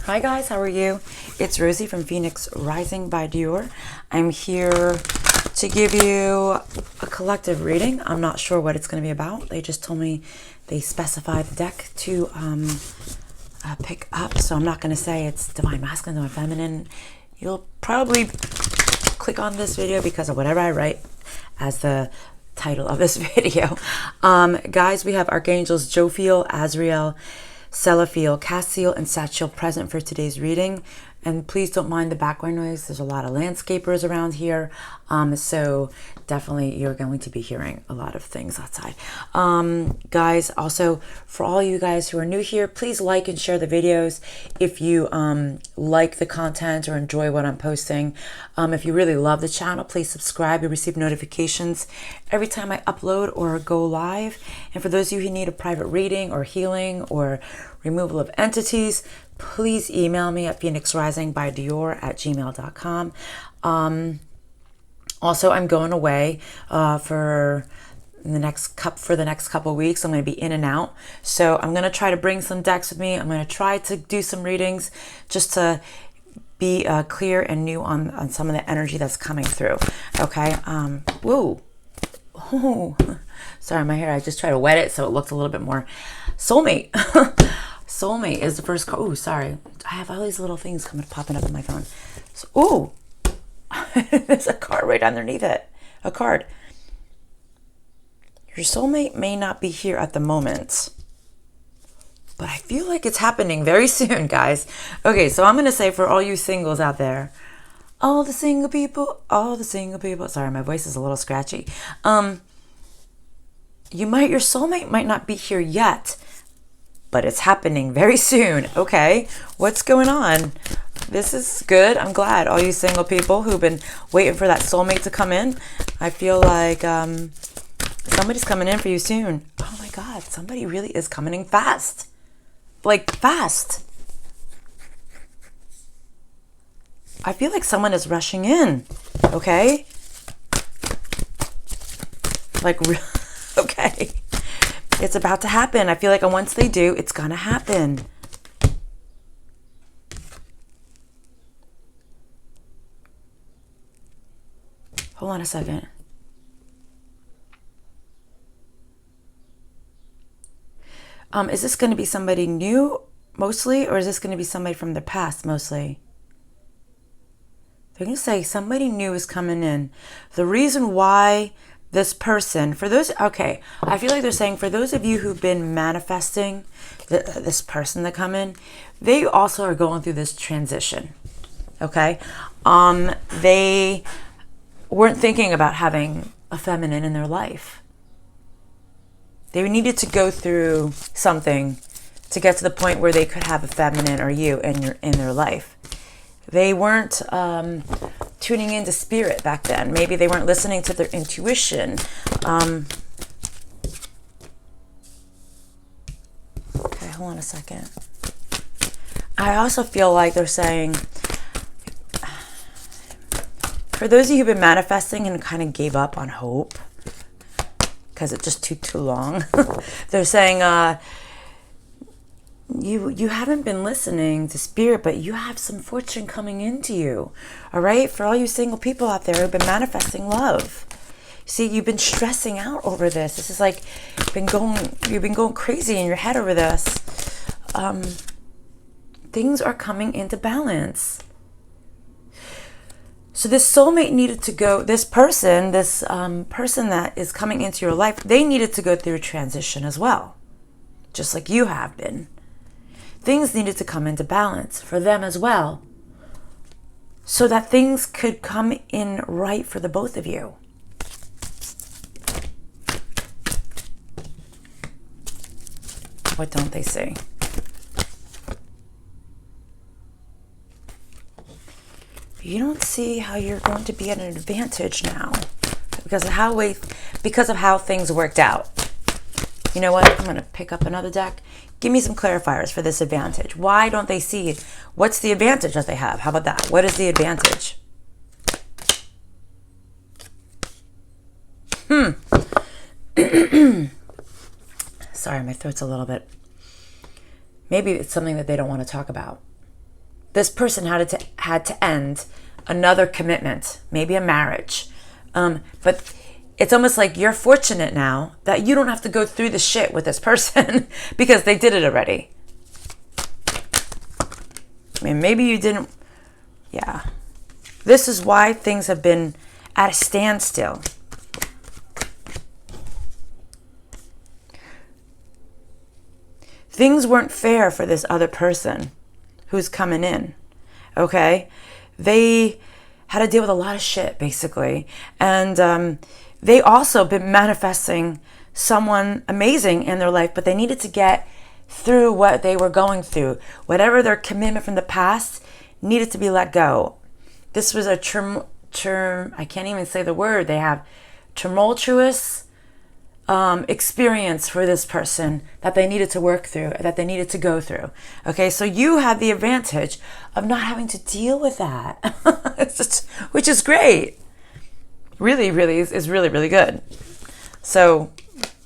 Hi guys, how are you? It's Rosie from Phoenix Rising by Dior. I'm here to give you a collective reading. I'm not sure what it's going to be about. They just told me they specified the deck to pick up, so I'm not going to say it's Divine Masculine, Divine Feminine. You'll probably click on this video because of whatever I write as the title of this video. Guys, we have Archangels Jophiel, Azrael, Selephiel, Castiel, and Sachiel present for today's reading. And please don't mind the background noise. There's a lot of landscapers around here. So definitely you're going to be hearing a lot of things outside. Guys, also for all you guys who are new here, please like and share the videos if you like the content or enjoy what I'm posting. If you really love the channel, please subscribe. You'll receive notifications every time I upload or go live. And for those of you who need a private reading or healing or removal of entities, please email me at phoenixrisingbydior@gmail.com. Also, I'm going away for the next couple weeks. I'm going to be in and out, so I'm going to try to bring some decks with me. I'm going to try to do some readings just to be clear and new on some of the energy that's coming through. Okay. Woo. Oh, sorry, my hair. I just tried to wet it so it looks a little bit more soulmate. Soulmate is the first card. Oh, sorry. I have all these little things popping up on my phone. So, oh, there's a card right underneath it. A card. Your soulmate may not be here at the moment, but I feel like it's happening very soon, guys. Okay, so I'm going to say for all you singles out there, all the single people. Sorry, my voice is a little scratchy. Your soulmate might not be here yet, but it's happening very soon. Okay, what's going on? This is good. I'm glad. All you single people who've been waiting for that soulmate to come in, I feel like somebody's coming in for you soon. Oh my God, somebody really is coming in fast. Like fast. I feel like someone is rushing in. Okay? Like, okay. It's about to happen. I feel like once they do, it's going to happen. Hold on a second. Is this going to be somebody new mostly, or is this going to be somebody from the past mostly? They're going to say somebody new is coming in. The reason why this person, I feel like they're saying for those of you who've been manifesting this person to come in, they also are going through this transition. Okay? They weren't thinking about having a feminine in their life. They needed to go through something to get to the point where they could have a feminine or you in their life. They weren't tuning into spirit back then. Maybe they weren't listening to their intuition. Okay, hold on a second. I also feel like they're saying, for those of you who've been manifesting and kind of gave up on hope because it just took too long, they're saying, you haven't been listening to spirit, but you have some fortune coming into you. All right? For all you single people out there who've been manifesting love. See, you've been stressing out over this. This is like you've been going crazy in your head over this. Things are coming into balance. So this soulmate needed to go, this person that is coming into your life, they needed to go through a transition as well. Just like you have been. Things needed to come into balance for them as well, so that things could come in right for the both of you. What don't they say? You don't see how you're going to be at an advantage now because of how things worked out. You know what? I'm going to pick up another deck. Give me some clarifiers for this advantage. Why don't they see? What's the advantage that they have? How about that? What is the advantage? Sorry, my throat's a little bit... Maybe it's something that they don't want to talk about. this person had to end another commitment, maybe a marriage. But it's almost like you're fortunate now that you don't have to go through the shit with this person because they did it already. I mean, maybe you didn't. Yeah. This is why things have been at a standstill. Things weren't fair for this other person who's coming in. Okay? They had to deal with a lot of shit, basically. And they also been manifesting someone amazing in their life, but they needed to get through what they were going through. Whatever their commitment from the past needed to be let go. This was a I can't even say the word. They have tumultuous experience for this person that they needed to work through, that they needed to go through. Okay, so you have the advantage of not having to deal with that, which is great. Really is really good. So,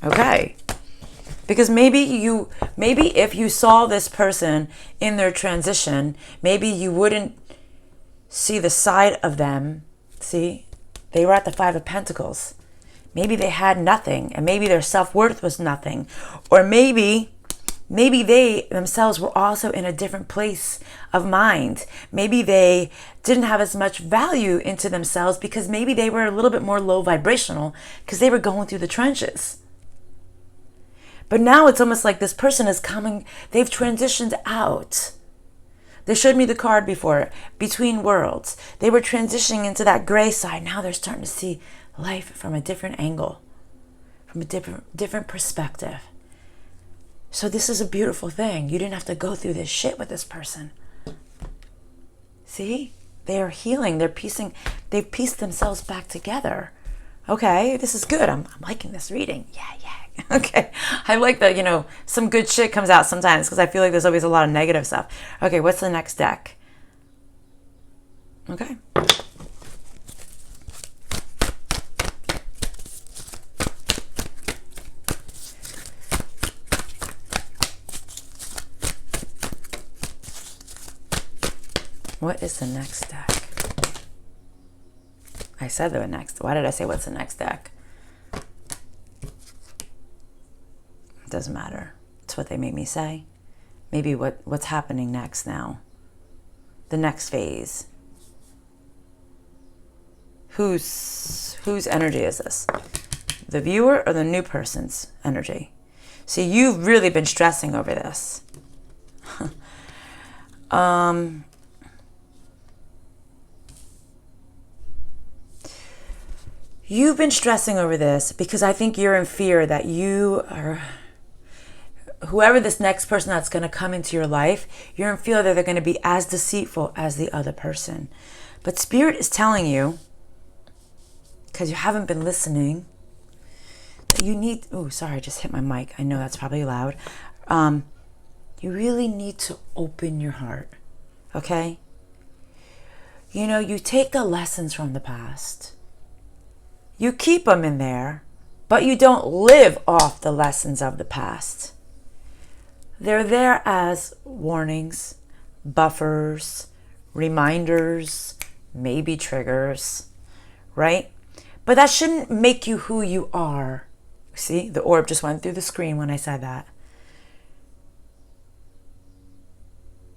okay. Because maybe if you saw this person in their transition, maybe you wouldn't see the side of them. See, they were at the Five of Pentacles. Maybe they had nothing, and maybe their self-worth was nothing. Or maybe they themselves were also in a different place of mind. Maybe they didn't have as much value into themselves because maybe they were a little bit more low vibrational because they were going through the trenches. But now it's almost like this person is coming, they've transitioned out. They showed me the card before, Between Worlds. They were transitioning into that gray side. Now they're starting to see life from a different angle, from a different perspective. So this is a beautiful thing. You didn't have to go through this shit with this person. See? They are healing. They've pieced themselves back together. Okay, this is good. I'm liking this reading. Yeah. Okay. I like that, some good shit comes out sometimes because I feel like there's always a lot of negative stuff. Okay, what's the next deck? Okay. What is the next deck? I said the next. Why did I say what's the next deck? It doesn't matter. It's what they made me say. Maybe what's happening next now. The next phase. Whose energy is this? The viewer or the new person's energy? See, you've really been stressing over this. You've been stressing over this because I think you're in fear that whoever this next person that's going to come into your life, you're in fear that they're going to be as deceitful as the other person. But Spirit is telling you, because you haven't been listening, that you need, I just hit my mic. I know that's probably loud. You really need to open your heart, okay? You take the lessons from the past. You keep them in there, but you don't live off the lessons of the past. They're there as warnings, buffers, reminders, maybe triggers, right? But that shouldn't make you who you are. See, the orb just went through the screen when I said that.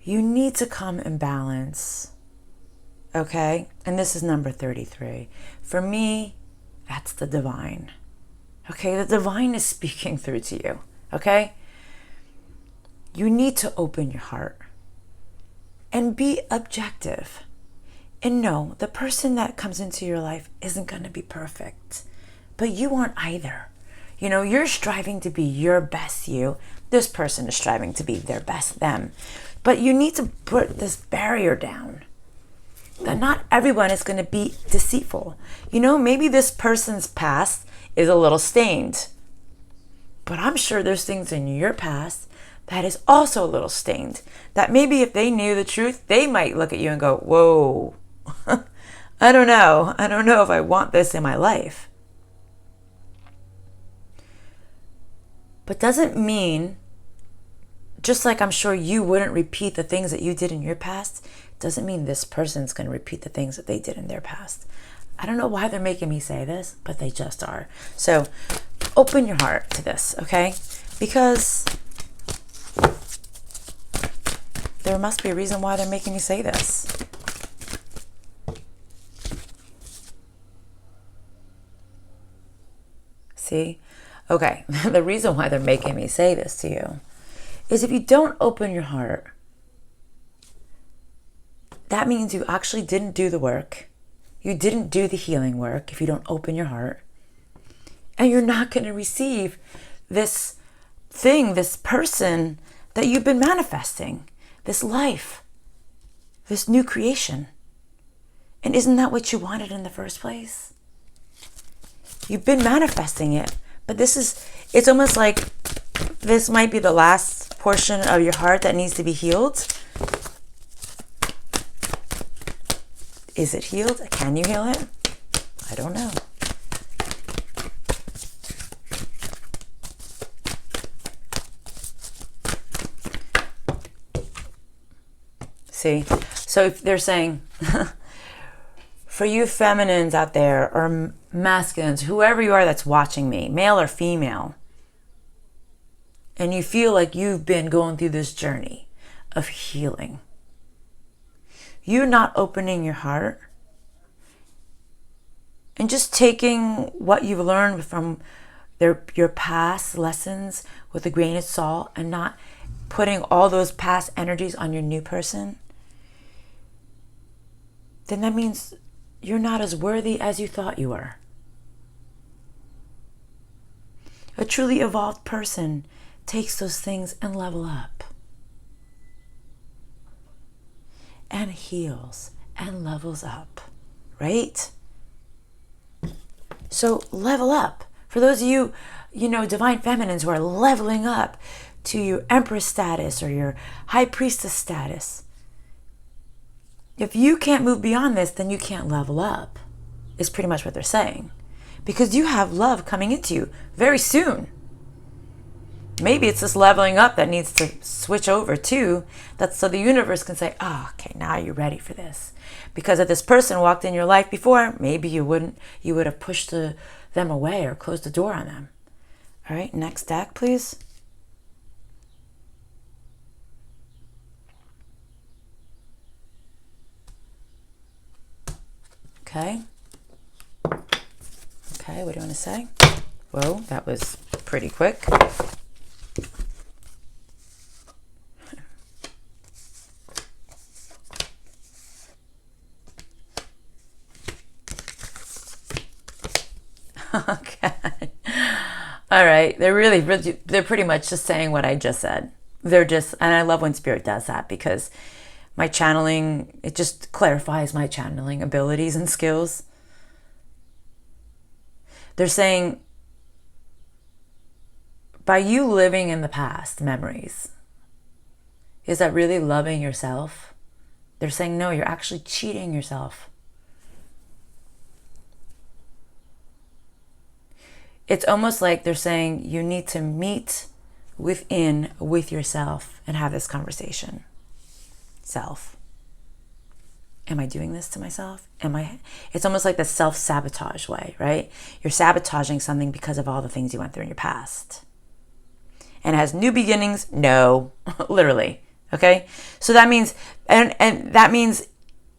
You need to come in balance, okay? And this is number 33. For me, that's the divine. Okay, the divine is speaking through to you. Okay? You need to open your heart and be objective. And no, the person that comes into your life isn't going to be perfect. But you aren't either. You're striving to be your best you. This person is striving to be their best them. But you need to put this barrier down. That not everyone is going to be deceitful. Maybe this person's past is a little stained. But I'm sure there's things in your past that is also a little stained. That maybe if they knew the truth, they might look at you and go, whoa, I don't know. I don't know if I want this in my life. But doesn't mean just like I'm sure you wouldn't repeat the things that you did in your past, doesn't mean this person's going to repeat the things that they did in their past. I don't know why they're making me say this, but they just are. So open your heart to this, okay? Because there must be a reason why they're making me say this. See? Okay, the reason why they're making me say this to you is if you don't open your heart, that means you actually didn't do the work. You didn't do the healing work if you don't open your heart. And you're not going to receive this thing, this person that you've been manifesting, this life, this new creation. And isn't that what you wanted in the first place? You've been manifesting it, but it's almost like this might be the last portion of your heart that needs to be healed. Is it healed? Can you heal it? I don't know. See? So if they're saying, for you feminines out there, or masculines, whoever you are that's watching me, male or female, and you feel like you've been going through this journey of healing, you're not opening your heart and just taking what you've learned from your past lessons with a grain of salt and not putting all those past energies on your new person, then that means you're not as worthy as you thought you were. A truly evolved person takes those things and level up. And heals and levels up, right? So level up. For those of you, divine feminines who are leveling up to your empress status or your high priestess status, if you can't move beyond this, then you can't level up, is pretty much what they're saying. Because you have love coming into you very soon. Maybe it's this leveling up that needs to switch over too. That's so the universe can say, okay, now you're ready for this. Because if this person walked in your life before, maybe you would have pushed them away or closed the door on them. All right, next deck, please. Okay. Okay, what do you want to say? Whoa, that was pretty quick. Okay. All right. They're pretty much just saying what I just said. And I love when Spirit does that because my channeling, it just clarifies my channeling abilities and skills. They're saying, by you living in the past memories, is that really loving yourself? They're saying, no, you're actually cheating yourself. It's almost like they're saying you need to meet within with yourself and have this conversation. Self. Am I doing this to myself? It's almost like the self-sabotage way, right? You're sabotaging something because of all the things you went through in your past. And it has new beginnings? No, literally. Okay? So that means, and that means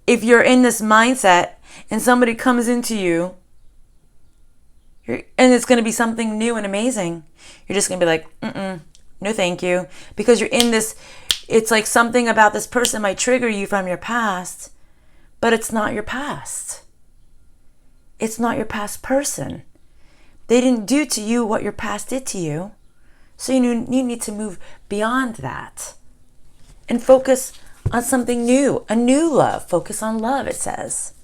if you're in this mindset and somebody comes into you, and it's going to be something new and amazing, you're just going to be like, no thank you. Because you're in this, it's like something about this person might trigger you from your past, but it's not your past. It's not your past person. They didn't do to you what your past did to you. So you need to move beyond that and focus on something new, a new love. Focus on love, it says.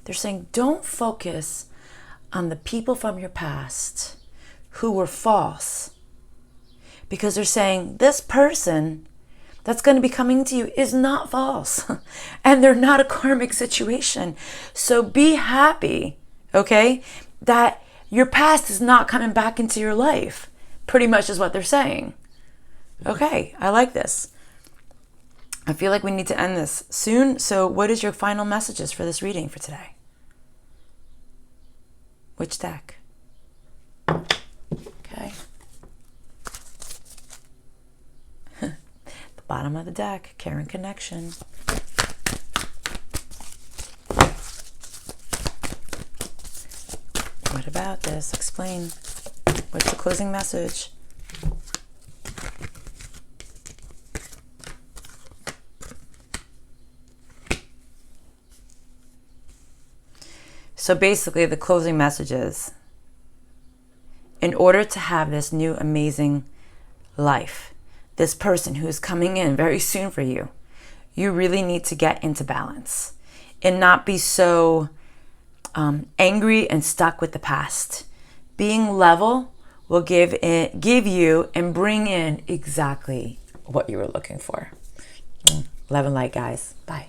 They're saying, don't focus on the people from your past who were false because they're saying this person that's going to be coming to you is not false and they're not a karmic situation. So be happy, okay, that your past is not coming back into your life, pretty much is what they're saying. Okay, I like this. I feel like we need to end this soon. So what is your final messages for this reading for today? Which deck? Okay. The bottom of the deck, Karen Connection. What about this? Explain. What's the closing message? So basically the closing message is, in order to have this new amazing life, this person who is coming in very soon for you, you really need to get into balance and not be so angry and stuck with the past. Being level will give you and bring in exactly what you were looking for. Love and light, guys. Bye.